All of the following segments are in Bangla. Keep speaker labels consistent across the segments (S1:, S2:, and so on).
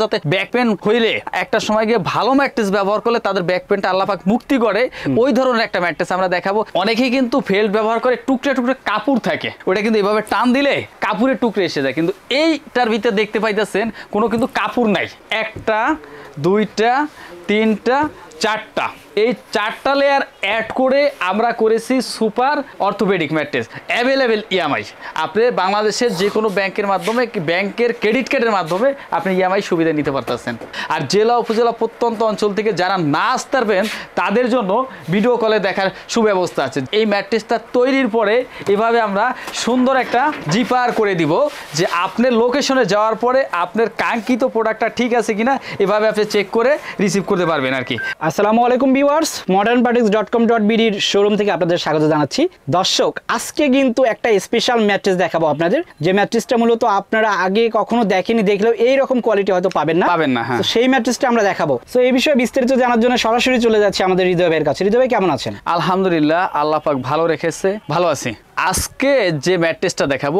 S1: যাতে ব্যাক পেন হইলে একটা সময় গিয়ে ভালো ম্যাট্রেস ব্যবহার করলে তাদের ব্যাক পেনটা আল্লাহ পাক মুক্তি করে ওই ধরনের একটা ম্যাট্রেস আমরা দেখাবো। অনেকেই কিন্তু ফেল্ট ব্যবহার করে টুকরে টুকরে কাপড় থাকে, ওটা কিন্তু এভাবে টান দিলে কাপড়ের টুকরে এসে যায়, কিন্তু এইটার ভিতরে দেখতে পাইতেছেন কোনো কিন্তু কাপড় নাই। একটা দুইটা তিনটা চারটা, এই চারটা লেয়ার অ্যাড করে আমরা করেছি super orthopaedic mattress. Available EMI, আপনি বাংলাদেশের যে কোনো ব্যাংকের মাধ্যমে, ব্যাংকের ক্রেডিট কার্ডের মাধ্যমে আপনি ইএমআই সুবিধা নিতে পারতেছেন। আর জেলা উপজেলা প্রত্যন্ত অঞ্চল থেকে যারা না আসতে পারবেন তাদের জন্য ভিডিও কলে দেখার সুব্যবস্থা আছে। এই ম্যাট্রেসটা তৈরির পরে এভাবে আমরা সুন্দর একটা জিপার করে দিব, যে আপনার লোকেশনে যাওয়ার পরে আপনার কাঙ্ক্ষিত প্রোডাক্টটা ঠিক আছে কিনা এভাবে আপনি চেক করে রিসিভ করতে পারবেন আর কি।
S2: আসসালামু আলাইকুম ভিউয়ার্স, modernpartix.com.bd শোরুম থেকে আপনাদের স্বাগত জানাচ্ছি। দর্শক, আজকে কিন্তু একটা স্পেশাল ম্যাট্রেস দেখাবো আপনাদের, যে ম্যাট্রেসটা মূলত আপনারা আগে কখনো দেখেনি, দেখলেও এইরকম কোয়ালিটি হয়তো পাবেন না।
S1: হ্যাঁ,
S2: সেই ম্যাট্রেসটা আমরা দেখাবো। তো এই বিষয়ে বিস্তারিত জানার জন্য সরাসরি চলে যাচ্ছে আমাদের হৃদয় ভাইয়ের কাছে। হৃদয় ভাই, কেমন আছেন?
S1: আলহামদুলিল্লাহ, আল্লাহ পাক ভালো রেখেছে, ভালো আছি। আজকে যে ম্যাট্রেসটা দেখাবো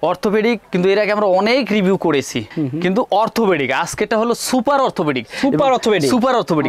S1: অর্থোপেডিক কিন্তু এর আগে আমরা অনেক রিভিউ করেছি, কিন্তু অর্থোপেডিক আজকেটা হলো সুপার অর্থোপেডিক।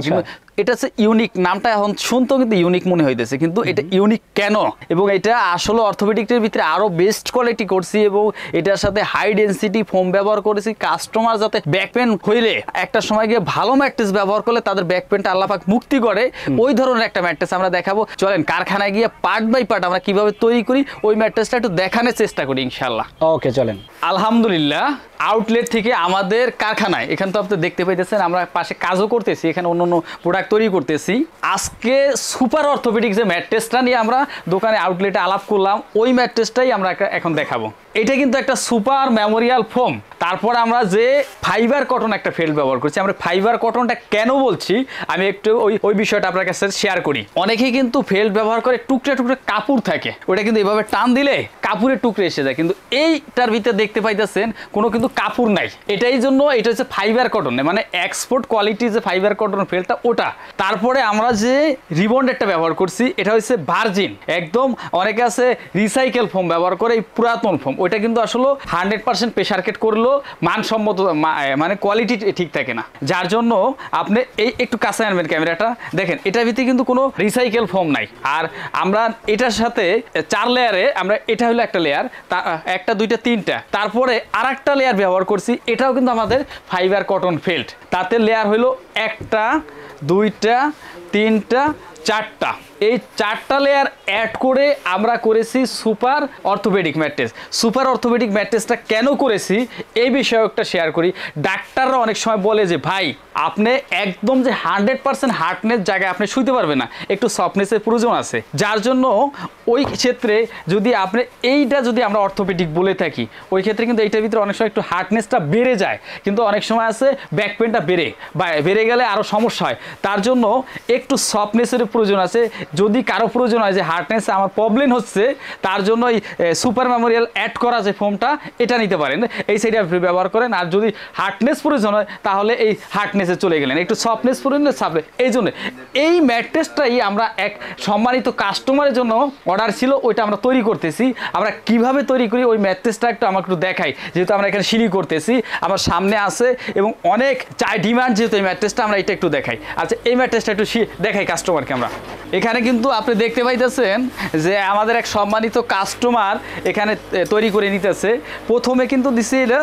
S1: কিন্তু এটা হচ্ছে ইউনিক, নামটা এখন শুনতেও কিন্তু ইউনিক মনে হইতেছে, কিন্তু এটা ইউনিক কেন, এবং এটা আসলে অর্থোপেডিকের ভিতরে আরো বেস্ট কোয়ালিটি করছি এবং এটার সাথে হাই ডেনসিটি ফোম ব্যবহার করেছি। কাস্টমার যাতে ব্যাক পেন হইলে একটা সময় গিয়ে ভালো ম্যাট্রেস ব্যবহার করলে তাদের ব্যাক পেনটা আল্লাহ পাক মুক্তি করে ওই ধরনের একটা ম্যাট্রেস আমরা দেখাবো। চলেন কারখানায় গিয়ে পার্ট বাই পার্ট আমরা কিভাবে তৈরি করি ওই ম্যাট্রেসটা একটু দেখানোর চেষ্টা করি ইনশাল্লাহ।
S2: ওকে, চলেন।
S1: আলহামদুলিল্লাহ, আউটলেট থেকে আমাদের কারখানায়, এখানে তো আপনি দেখতে পাইতেছেন আমরা পাশে কাজও করতেছি, এখানে অন্য প্রোডাক্ট তৈরি করতেছি। আজকে সুপার অর্থোপেডিক যে ম্যাট্রেসটা নিয়ে আমরা দোকানে আউটলেটে আলাপ করলাম, ওই ম্যাট্রেসটাই আমরা এখন দেখাবো। এটা কিন্তু একটা সুপার মেমোরিয়াল ফোম, তারপর আমরা যে ফাইবার কটন একটা ফেল্ট ব্যবহার করছি। আমরা ফাইবার কটনটা কেন বলছি আমি একটু ওই বিষয়টা আপনার কাছে শেয়ার করি। অনেকেই কিন্তু ফেল্ট ব্যবহার করে টুকরে টুকরে কাপড় থাকে, ওটা কিন্তু এভাবে টান দিলে কাপড়ের টুকরে এসে যায়, কিন্তু এইটার ভিতরে দেখতে পাইতেছেন কোনো কিন্তু কাপড় নাই। এটাই জন্য এটা হচ্ছে ফাইবার কটন, মানে এক্সপোর্ট কোয়ালিটি যে ফাইবার কটন ফেল্টটা ওটা। তারপরে আমরা যে রিবন্ডেডটা ব্যবহার করছি এটা হচ্ছে ভার্জিন, একদম অনেকে আছে রিসাইকেল ফোম ব্যবহার করে, এই পুরাতন ফোম, ওইটা কিন্তু আসলে 100% প্রেসার কেট করলেও মানসম্মত মানে কোয়ালিটি ঠিক থাকে না, যার জন্য আপনি এই একটু কাছে আনবেন ক্যামেরাটা, দেখেন এটার ভিতরে কিন্তু কোনো রিসাইকেল ফোম নাই। আর আমরা এটার সাথে 4 লেয়ারে, আমরা এটা হলো একটা লেয়ার, একটা দুইটা তিনটা, তারপরে আর একটা লেয়ার ব্যবহার করছি, এটাও কিন্তু আমাদের ফাইবার কটন ফেল্ট। তাতে লেয়ার হলো একটা দুইটা তিনটা চারটা, এই 4টা লেয়ার অ্যাড করে আমরা করেছি super orthopaedic mattress. Super orthopaedic ম্যাট্রেসটা কেন করেছি এই বিষয়ে একটা শেয়ার করি। ডাক্তাররা অনেক সময় বলে যে ভাই আপনি একদম যে 100% হার্ডনেস জায়গায় আপনি শুইতে পারবেন না, একটু সফটনেসের প্রয়োজন আছে, যার জন্য ওই ক্ষেত্রে যদি আপনি এইটা যদি আমরা অর্থোপেডিক বলে থাকি, ওই ক্ষেত্রে কিন্তু এইটার ভিতরে অনেক সময় একটু হার্ডনেসটা বেড়ে যায়, কিন্তু অনেক সময় আছে ব্যাক পেনটা বেড়ে গেলে আরও সমস্যা হয়, তার জন্য একটু সফটনেসের প্রয়োজন আছে। যদি কারো প্রয়োজন হয় যে হার্ডনেস আমার প্রবলেম হচ্ছে, তার জন্য এই সুপার মেমোরিয়াল অ্যাড করা যে ফোমটা এটা নিতে পারেন, এই সাইডে আপনি ব্যবহার করেন। আর যদি হার্ডনেস প্রয়োজন হয় তাহলে এই হার্ডনেসে চলে গেলেন, একটু সফটনেস প্রয়োজন সাপে। এই জন্য এই ম্যাট্রেসটাই আমরা এক সম্মানিত কাস্টমারের জন্য অর্ডার ছিল, ওইটা আমরা তৈরি করতেছি। আমরা কিভাবে তৈরি করি ওই ম্যাট্রেসটা একটু আমাকে একটু দেখাই, যেহেতু আমরা এখানে সিঁড়ি করতেছি, আমার সামনে আছে এবং অনেক চাই ডিমান্ড যেহেতু এই ম্যাট্রেসটা, আমরা এটা একটু দেখাই। আচ্ছা, এই ম্যাট্রেসটা একটু দেখাই কাস্টমারকে আমরা। এখানে কিন্তু আপনি দেখতে পাইতেছেন যে আমাদের এক সম্মানিত কাস্টমার এখানে তৈরি করে নিতেছে। প্রথমে কিন্তু দিছে এটা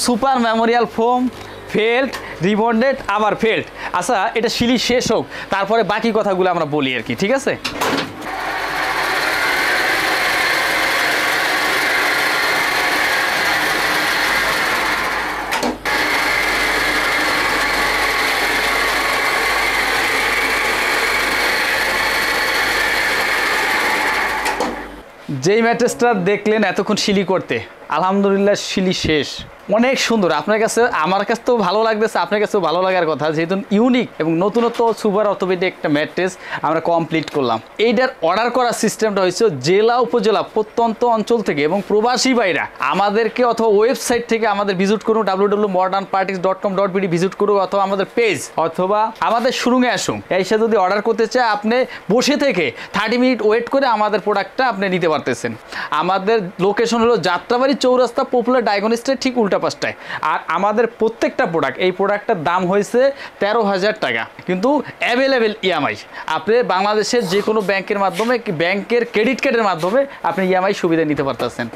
S1: super Memorial foam, felt, rebonded, আবার ফেল্ট। আচ্ছা, এটা সিলি শেষ হোক, তারপরে বাকি কথাগুলো আমরা বলি আর কি, ঠিক আছে? যেই ম্যাট্রেসটা দেখলেন এতক্ষণ সিলি করতে, আলহামদুলিল্লাহ সিলি শেষ, অনেক সুন্দর। আপনার কাছে, আমার কাছে তো ভালো লাগতেছে, আপনার কাছেও ভালো লাগার কথা, যেহেতু ইউনিক এবং নতুনত্ব সুপার অর্থোপেডিক একটা ম্যাট্রেস আমরা কমপ্লিট করলাম। এইটার অর্ডার করার সিস্টেমটা হয়েছে জেলা উপজেলা প্রত্যন্ত অঞ্চল থেকে এবং প্রবাসী ভাইরা আমাদেরকে অথবা ওয়েবসাইট থেকে আমাদের ভিজিট করুন, www.modernpartix.com.bd ভিজিট করুন, অথবা আমাদের পেজ অথবা আমাদের শোরুমে আসুন। এসে যদি অর্ডার করতে চায় আপনি বসে থেকে 30 মিনিট ওয়েট করে আমাদের প্রোডাক্টটা আপনি নিতে পারতেছেন। আমাদের লোকেশন হলো যাত্রাবাড়ি চৌরাস্তা পপুলার ডায়াগনস্টের ঠিক উল্টা পাশটায়। আর আমাদের প্রত্যেকটা প্রোডাক্ট, এই প্রোডাক্টটার দাম হয়েছে 13,000 টাকা, কিন্তু অ্যাভেলেবেল ইএমআই। আপনি বাংলাদেশের যে কোনো ব্যাংকের মাধ্যমে, ব্যাংকের ক্রেডিট কার্ডের মাধ্যমে আপনি ইএমআই সুবিধা নিতে পারতেছেন।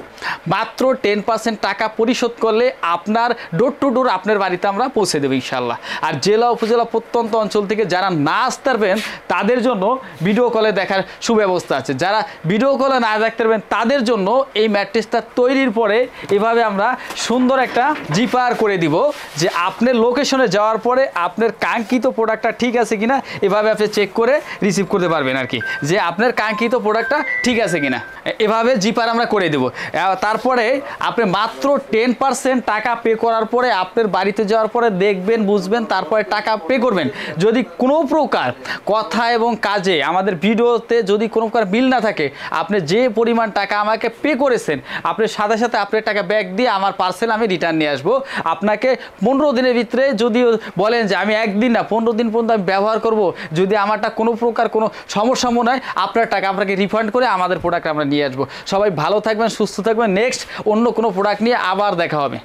S1: মাত্র 10% টাকা পরিশোধ করলে আপনার ডোর টু ডোর আপনার বাড়িতে আমরা পৌঁছে দেবো ইনশাল্লাহ। আর জেলা উপজেলা প্রত্যন্ত অঞ্চল থেকে যারা না আসতে পারবেন তাদের জন্য ভিডিও কলে দেখার সুব্যবস্থা আছে। যারা ভিডিও কলে না দেখতে পারবেন তাদের জন্য এই ম্যাট্রেসটা তৈরির পরে এভাবে আমরা সুন্দর একটা জিপার করে দিব, যে আপনার লোকেশনে যাওয়ার পরে আপনার কাঙ্ক্ষিত প্রোডাক্টটা ঠিক আছে কিনা এভাবে আপনি চেক করে রিসিভ করতে পারবেন আর কি, যে আপনার কাঙ্ক্ষিত প্রোডাক্টটা ঠিক আছে কিনা এভাবে জিপার আমরা করে দেব। তারপরে আপনি মাত্র 10% টাকা পে করার পরে আপনার বাড়িতে যাওয়ার পরে দেখবেন, বুঝবেন, তারপরে টাকা পে করবেন। যদি কোনো প্রকার কথা এবং কাজে আমাদের ভিডিওতে যদি কোনো প্রকার মিল না থাকে, আপনি যে পরিমাণ টাকা আমাকে পে করেছেন আপনার সাথে সাথে আপনার টাকা ব্যাক দিয়ে আমার পার্সেল আমি রিটার্ন নিয়ে আসবো। আপনাকে 15 দিনের ভিতরে যদি বলেন যে আমি একদিন না 15 দিন পর্যন্ত আমি ব্যবহার করব, যদি আমারটা কোনো প্রকার কোনো সমস্যা মনে হয় আপনার টাকা আপনাকে রিফান্ড করে আমাদের প্রোডাক্ট আমরা নিয়ে আসবো। সবাই ভালো থাকবেন, সুস্থ থাকবেন। নেক্সট অন্য কোনো প্রোডাক্ট নিয়ে আবার দেখা হবে।